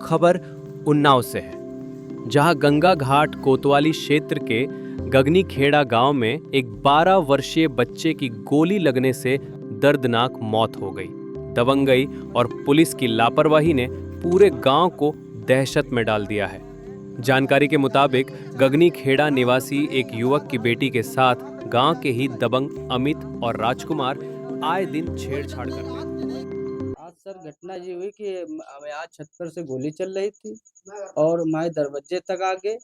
खबर उन्नाव से है, जहां गंगा घाट कोतवाली क्षेत्र के गगनीखेड़ा गांव में एक 12 वर्षीय बच्चे की गोली लगने से दर्दनाक मौत हो गई। दबंगई और पुलिस की लापरवाही ने पूरे गांव को दहशत में डाल दिया है। जानकारी के मुताबिक गगनीखेड़ा निवासी एक युवक की बेटी के साथ गांव के ही दबंग अमित और राजकुमार आए दिन छेड़छाड़ करते थे। आज सर घटना ये हुई कि हमें आज छत पर से गोली चल रही थी और हमारे दरवाजे तक आ गए।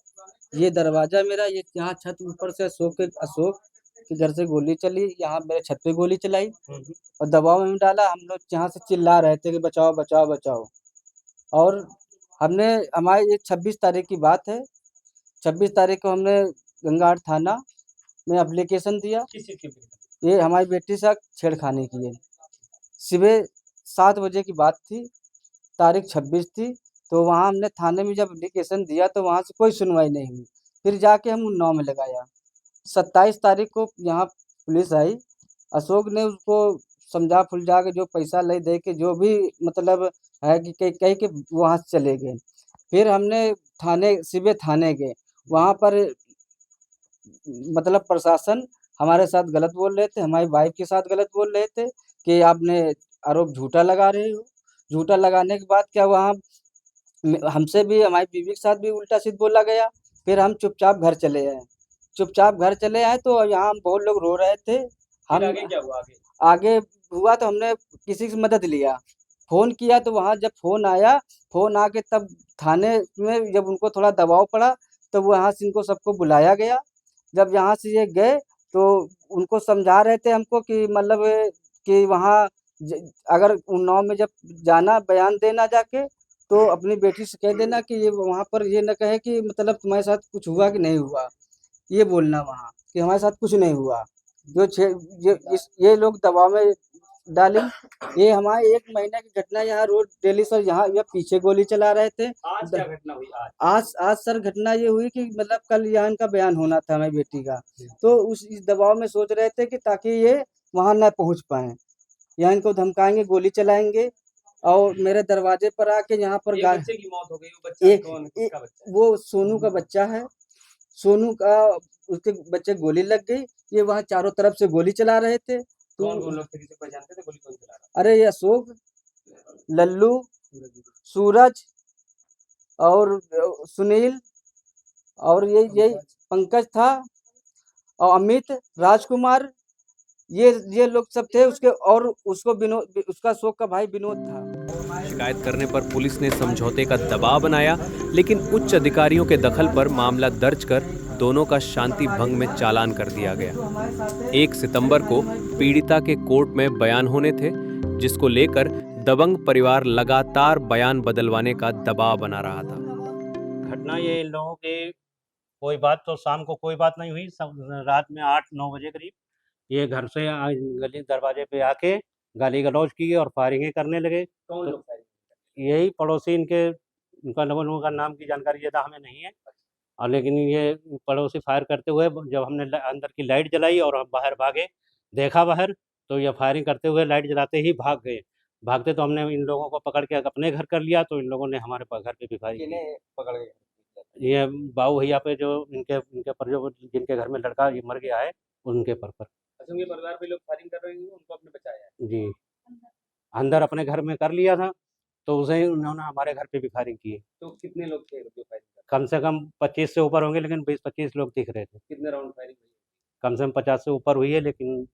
ये दरवाजा मेरा, ये यहाँ छत ऊपर से अशोक के घर से गोली चली, यहाँ मेरे छत पे गोली चलाई और दबाव में डाला। हम लोग यहाँ से चिल्ला रहे थे कि बचाओ बचाओ बचाओ। और हमने हमारी ये 26 तारीख की बात है। 26 तारीख को हमने गंगाहाट थाना में एप्लीकेशन दिया। ये हमारी बेटी से छेड़खानी की है। सुबह 7 बजे की बात थी, तारीख 26 थी। तो वहाँ हमने थाने में जब एप्लीकेशन दिया तो वहाँ से कोई सुनवाई नहीं हुई। फिर जाके हम उन्नाव में लगाया। 27 तारीख को यहाँ पुलिस आई। अशोक ने उसको समझा फुलझा के जो पैसा ले दे के जो भी मतलब है कि कह के वहाँ से चले गए। फिर हमने सुबह थाने गए। वहाँ पर मतलब प्रशासन हमारे साथ गलत बोल रहे थे, हमारी वाइफ के साथ गलत बोल रहे थे कि आपने आरोप झूठा लगा रहे हो। झूठा लगाने के बाद क्या वहाँ हमसे भी, हमारी बीवी के साथ भी उल्टा सीधा बोला गया। फिर हम चुपचाप घर चले आए। तो यहाँ हम बहुत लोग रो रहे थे। हम आगे क्या हुआ? आगे हुआ तो हमने किसी की मदद लिया, फ़ोन किया। तो वहाँ जब फ़ोन आया, फ़ोन आके तब थाने में जब उनको थोड़ा दबाव पड़ा तब वहाँ से इनको सबको बुलाया गया। जब यहाँ से ये गए तो उनको समझा रहे थे हमको कि मतलब कि वहाँ अगर उन्नाव में जब जाना बयान देना जाके तो अपनी बेटी से कह देना कि ये वहाँ पर ये न कहे कि मतलब तुम्हारे साथ कुछ हुआ कि नहीं हुआ। ये बोलना वहाँ कि हमारे साथ कुछ नहीं हुआ। जो छे ये लोग दबाव में डाली। ये हमारे 1 महीने की घटना। यहाँ रोज डेली सर यहाँ ये पीछे गोली चला रहे थे। आज क्या घटना हुई? आज सर घटना ये हुई कि मतलब कल यहाँ इनका बयान होना था हमारी बेटी का। तो इस दबाव में सोच रहे थे कि ताकि ये वहाँ ना पहुँच पाए। यहाँ इनको धमकाएंगे, गोली चलाएंगे और मेरे दरवाजे पर आके यहाँ पर बच्चे की मौत हो गई। वो बच्चा कौन? किसका बच्चा? वो सोनू का बच्चा है। सोनू का उसके बच्चे गोली लग गई। ये वहाँ चारों तरफ से गोली चला रहे थे। कौन लोग थे? किसी को जानते थे? गोली कौन चला रहा? अरे ये अशोक, लल्लू, सूरज और सुनील और ये पंकज था और अमित, राजकुमार, ये लोग सब थे। उसके और उसका अशोक का भाई विनोद था। शिकायत करने पर पुलिस ने समझौते का दबाव बनाया, लेकिन उच्च अधिकारियों के दखल पर मामला दर्ज कर दोनों का शांति भंग में चालान कर दिया गया। 1 सितंबर को पीड़िता के कोर्ट में बयान होने थे, जिसको लेकर दबंग परिवार लगातार बयान बदलवाने का दबाव बना रहा था। घटना ये इन लोगों के कोई बात तो शाम को कोई बात नहीं हुई। सब रात में 8-9 बजे करीब ये घर से गली दरवाजे पे आके गाली गलौज की और फायरिंगें करने लगे। कौन लोग फायरिंग? यही पड़ोसी उनका लोगों का नाम की जानकारी ज़्यादा हमें नहीं है। और लेकिन ये पड़ोसी फायर करते हुए जब हमने अंदर की लाइट जलाई और हम बाहर भागे, देखा बाहर तो ये फायरिंग करते हुए लाइट जलाते ही भाग गए। भागते तो हमने इन लोगों को पकड़ के अपने घर कर लिया। तो इन लोगों ने हमारे घर पे भी फायरिंग की। पकड़ गए? ये बाऊ भैया पे जो इनके पर जो जिनके घर में लड़का ये मर गया है उनके पर। अच्छा, उनके परिवार पे लोग फायरिंग कर रहे हैं, उनको आपने बचाया है? जी, अंदर अपने घर में कर लिया था तो उसे ही उन्होंने हमारे घर पे भी फायरिंग की। तो कितने लोग थे जो फायरिंग कर? कम से कम 25 से ऊपर होंगे, लेकिन 20-25 लोग दिख रहे थे। कितने राउंड फायरिंग हुई? कम से कम 50 से ऊपर हुई है, लेकिन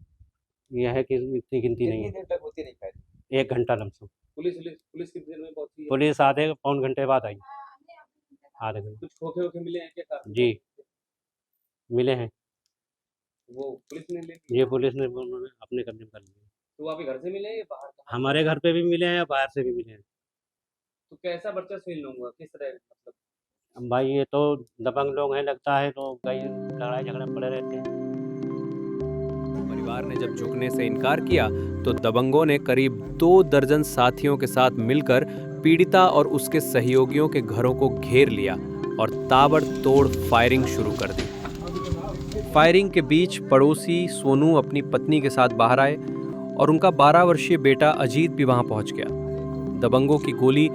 यह है कि इतनी गिनती नहीं कितनी है। देर तक होती रही फायरिंग? 1 घंटा लमसम। पुलिस कितनी देर में पहुंची है? पुलिस आधे पौन घंटे बाद आई। आधे घंटे। कुछ खोखे मिले हैं क्या? जी, मिले हैं। वो पुलिस ने ले लिए? ये पुलिस ने उन्होंने अपने कब्जे में कर लिए। तो आपके घर से मिले हैं या बाहर? हमारे घर पे भी मिले हैं, बाहर से भी मिले हैं। तो कैसा वर्चस्व इन लोगों का, किस तरह मतलब? अब भाई ये तो दबंग लोग हैं लगता है, तो कई लड़ाई झगड़े में पड़े रहते हैं। परिवार ने जब झुकने से इनकार किया तो दबंगों ने करीब 2 दर्जन साथियों के साथ मिलकर पीड़िता और उसके सहयोगियों के घरों को घेर लिया और ताबड़तोड़ फायरिंग शुरू कर दी। फायरिंग के बीच पड़ोसी सोनू अपनी पत्नी के साथ बाहर आए और उनका 12 वर्षीय बेटा अजीत भी वहां पहुंच गया। दबंगों की गोली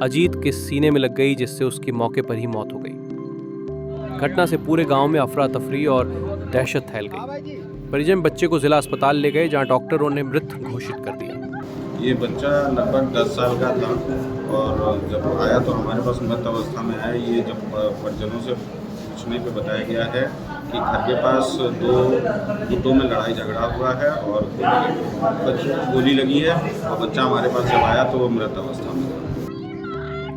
अजीत के सीने में लग गई, जिससे उसकी मौके पर ही मौत हो गई। घटना से पूरे गांव में अफरा तफरी और दहशत फैल गई। परिजन बच्चे को जिला अस्पताल ले गए, जहां डॉक्टरों ने मृत घोषित कर दिया। ये बच्चा लगभग 10 साल का था और जब आया तो हमारे पास मृत अवस्था में आया। ये जब परिजनों से पूछने पे बताया गया है कि घर के पास दो गुटों में लड़ाई झगड़ा हुआ है और बच्चे को गोली लगी है और बच्चा हमारे पास जब आया तो वो मृत अवस्था में था।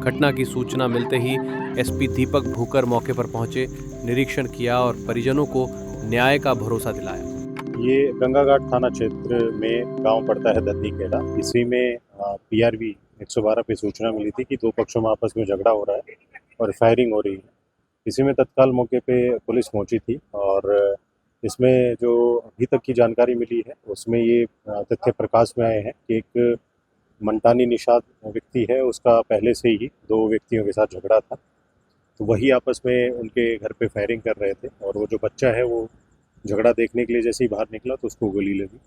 घटना की सूचना मिलते ही एसपी दीपक भूकर मौके पर पहुंचे, निरीक्षण किया और परिजनों को न्याय का भरोसा दिलाया। ये गंगा घाट थाना क्षेत्र में गांव पड़ता है दद्दी खेड़ा। इसी में PRV 112 पे सूचना मिली थी कि दो पक्षों में आपस में झगड़ा हो रहा है और फायरिंग हो रही है। इसी में तत्काल मौके पे पुलिस पहुंची थी और इसमें जो अभी तक की जानकारी मिली है उसमें ये तथ्य प्रकाश में आए हैं कि एक मंटानी निषाद व्यक्ति है, उसका पहले से ही दो व्यक्तियों के साथ झगड़ा था। तो वही आपस में उनके घर पे फायरिंग कर रहे थे और वो जो बच्चा है वो झगड़ा देखने के लिए जैसे ही बाहर निकला तो उसको गोली लगी।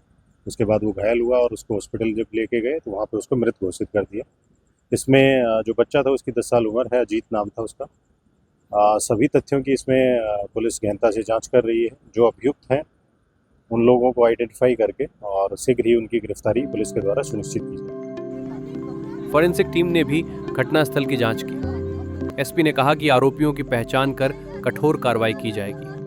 उसके बाद वो घायल हुआ और उसको हॉस्पिटल जब लेके गए तो वहाँ पे उसको मृत घोषित कर दिया। इसमें जो बच्चा था उसकी 10 साल उम्र है, अजीत नाम था उसका। सभी तथ्यों की इसमें पुलिस गहनता से जांच कर रही है। जो अभियुक्त हैं उन लोगों को आइडेंटिफाई करके और शीघ्र ही उनकी गिरफ्तारी पुलिस के द्वारा सुनिश्चित की जाए। फॉरेंसिक टीम ने भी घटनास्थल की जांच की। एसपी ने कहा कि आरोपियों की पहचान कर कठोर कार्रवाई की जाएगी।